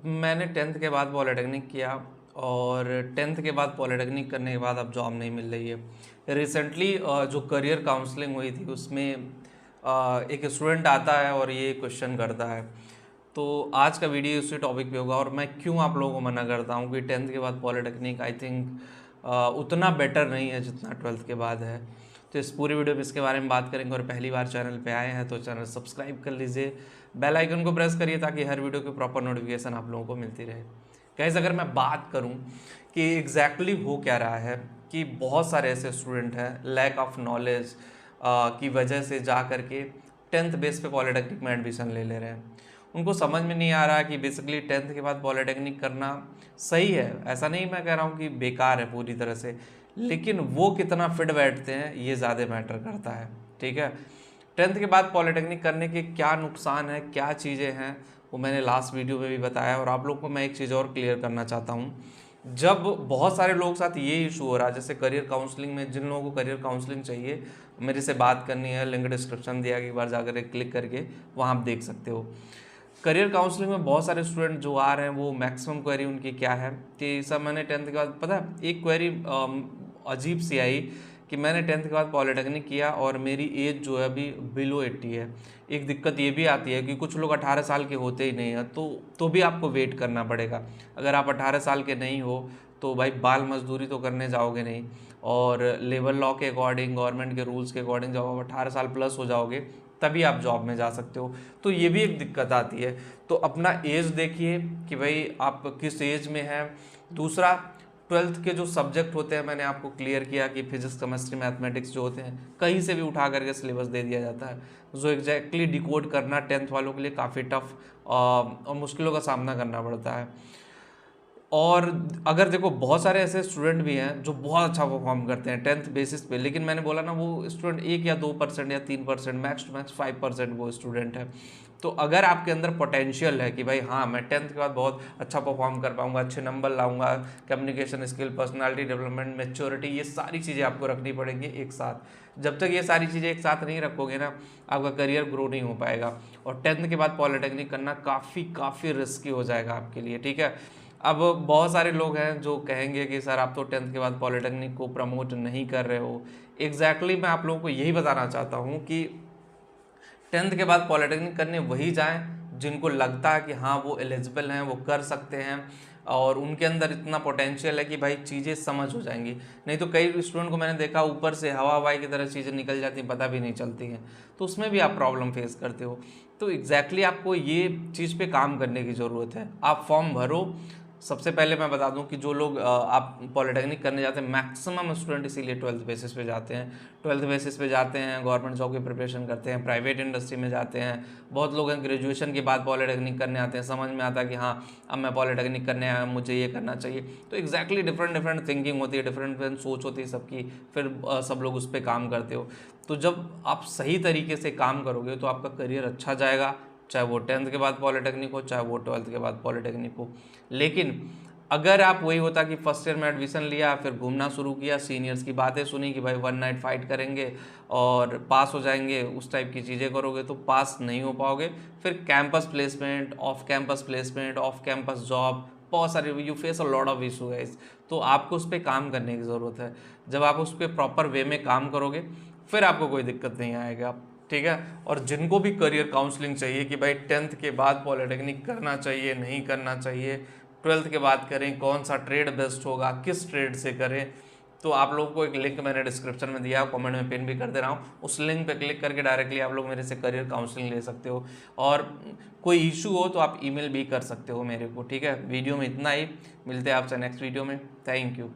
मैंने 10th के बाद पॉलिटेक्निक किया और 10th के बाद पॉलिटेक्निक करने के बाद अब जॉब नहीं मिल रही है। रिसेंटली जो करियर काउंसलिंग हुई थी उसमें एक स्टूडेंट आता है और ये क्वेश्चन करता है, तो आज का वीडियो उसी टॉपिक पे होगा और मैं क्यों आप लोगों को मना करता हूँ कि 10th के बाद पॉलिटेक्निक आई थिंक उतना बेटर नहीं है जितना 12th के बाद है। तो इस पूरी वीडियो में इसके बारे में बात करेंगे और पहली बार चैनल पे आए हैं तो चैनल सब्सक्राइब कर लीजिए, बेल आइकन को प्रेस करिए ताकि हर वीडियो की प्रॉपर नोटिफिकेशन आप लोगों को मिलती रहे। गाइस, अगर मैं बात करूं कि एग्जैक्टली हो क्या रहा है कि बहुत सारे ऐसे स्टूडेंट हैं लैक ऑफ नॉलेज की वजह से जा करके 10th बेस पे पॉलिटेक्निक में एडमिशन ले ले रहे हैं। उनको समझ में नहीं आ रहा कि बेसिकली 10th के बाद पॉलिटेक्निक करना सही है। ऐसा नहीं मैं कह रहा हूँ कि बेकार है पूरी तरह से, लेकिन वो कितना फिट बैठते हैं ये ज़्यादा मैटर करता है। ठीक है, 10th के बाद पॉलिटेक्निक करने के क्या नुकसान है, क्या चीज़ें हैं, वो मैंने लास्ट वीडियो में भी बताया। और आप लोग को मैं एक चीज़ और क्लियर करना चाहता हूँ, जब बहुत सारे लोगों के साथ ये इशू हो रहा है, जैसे करियर काउंसलिंग में जिन लोगों को करियर काउंसलिंग चाहिए मेरे से बात करनी है, लिंक डिस्क्रिप्शन दिया कि एक बार जाकर क्लिक करके वहाँ आप देख सकते हो। करियर काउंसलिंग में बहुत सारे स्टूडेंट जो आ रहे हैं वो मैक्सिमम क्वेरी उनकी क्या है कि सर मैंने 10th के बाद, पता है एक क्वेरी अजीब सी आई कि मैंने 10th के बाद पॉलिटेक्निक किया और मेरी एज जो है अभी बिलो 80 है। एक दिक्कत ये भी आती है कि कुछ लोग 18 साल के होते ही नहीं है, तो भी आपको वेट करना पड़ेगा। अगर आप 18 साल के नहीं हो तो भाई बाल मजदूरी तो करने जाओगे नहीं, और लेबर लॉ के अकॉर्डिंग, गवर्नमेंट के रूल्स के अकॉर्डिंग जब आप 18 साल प्लस हो जाओगे तभी आप जॉब में जा सकते हो। तो ये भी एक दिक्कत आती है। तो अपना एज देखिए कि भाई आप किस एज में हैं। दूसरा, 12th के जो सब्जेक्ट होते हैं मैंने आपको क्लियर किया कि फिजिक्स, केमिस्ट्री, मैथमेटिक्स जो होते हैं कहीं से भी उठा करके सिलेबस दे दिया जाता है, जो एग्जैक्टली डिकोड करना 10th वालों के लिए काफ़ी टफ और मुश्किलों का सामना करना पड़ता है। और अगर देखो बहुत सारे ऐसे स्टूडेंट भी हैं जो बहुत अच्छा परफॉर्म करते हैं 10th बेसिस पे, लेकिन मैंने बोला ना वो स्टूडेंट 1 या 2% या 3%, मैक्स टू मैक्स 5% वो स्टूडेंट है। तो अगर आपके अंदर पोटेंशियल है कि भाई हाँ मैं 10th के बाद बहुत अच्छा परफॉर्म कर पाऊंगा, अच्छे नंबर लाऊंगा, communication skill, personality development, maturity, ये सारी चीज़ें आपको रखनी पड़ेंगी एक साथ। जब तक ये सारी चीज़ें एक साथ नहीं रखोगे ना, आपका करियर ग्रो नहीं हो पाएगा। और 10th के बाद पॉलिटेक्निक करना काफ़ी रिस्की हो जाएगा आपके लिए। ठीक है, अब बहुत सारे लोग हैं जो कहेंगे कि सर आप तो 10th के बाद पॉलिटेक्निक को प्रमोट नहीं कर रहे हो। एग्जैक्टली मैं आप लोगों को यही बताना चाहता हूँ कि 10th के बाद पॉलिटेक्निक करने वही जाएं जिनको लगता है कि हाँ वो एलिजिबल हैं, वो कर सकते हैं और उनके अंदर इतना पोटेंशियल है कि भाई चीज़ें समझ हो जाएंगी। नहीं तो कई स्टूडेंट को मैंने देखा ऊपर से हवा हवाई की तरह चीज़ें निकल जाती हैं, पता भी नहीं चलती हैं, तो उसमें भी आप प्रॉब्लम फेस करते हो। तो एग्जैक्टली आपको ये चीज़ पे काम करने की ज़रूरत है। आप फॉर्म भरो। सबसे पहले मैं बता दूं कि जो लोग आप पॉलिटेक्निक करने जाते हैं, मैक्सिमम स्टूडेंट इसीलिए 12th बेसिस पे जाते हैं। 12th बेसिस पे जाते हैं, गवर्नमेंट जॉब की प्रिपरेशन करते हैं, प्राइवेट इंडस्ट्री में जाते हैं। बहुत लोग हैं ग्रेजुएशन के बाद पॉलिटेक्निक करने आते हैं, समझ में आता है कि हाँ अब मैं पॉलिटेक्निक करने आया, मुझे ये करना चाहिए। तो एग्जैक्टली डिफरेंट थिंकिंग होती है, डिफरेंट सोच होती है सबकी, फिर सब लोग उस पर काम करते हो। तो जब आप सही तरीके से काम करोगे तो आपका करियर अच्छा जाएगा, चाहे वो 10th के बाद पॉलिटेक्निक हो, चाहे वो 12th के बाद पॉलिटेक्निक हो। लेकिन अगर आप वही होता कि फर्स्ट ईयर में एडमिशन लिया, फिर घूमना शुरू किया, सीनियर्स की बातें सुनी कि भाई 1 नाइट फाइट करेंगे और पास हो जाएंगे, उस टाइप की चीज़ें करोगे तो पास नहीं हो पाओगे। फिर campus placement, off campus job, बहुत सारे you face a lot of issue है। तो आपको उस पर काम करने की ज़रूरत है। जब आप उस पर प्रॉपर वे में काम करोगे फिर आपको कोई दिक्कत नहीं आएगा। ठीक है, और जिनको भी करियर काउंसलिंग चाहिए कि भाई 10th के बाद पॉलिटेक्निक करना चाहिए नहीं करना चाहिए, 12th के बाद करें, कौन सा ट्रेड बेस्ट होगा, किस ट्रेड से करें, तो आप लोगों को एक लिंक मैंने डिस्क्रिप्शन में दिया, कमेंट में पिन भी कर दे रहा हूँ। उस लिंक पे क्लिक करके डायरेक्टली आप लोग मेरे से करियर काउंसलिंग ले सकते हो। और कोई इशू हो तो आप ईमेल भी कर सकते हो मेरे को। ठीक है, वीडियो में इतना ही, मिलते हैं आपसे नेक्स्ट वीडियो में। Thank you.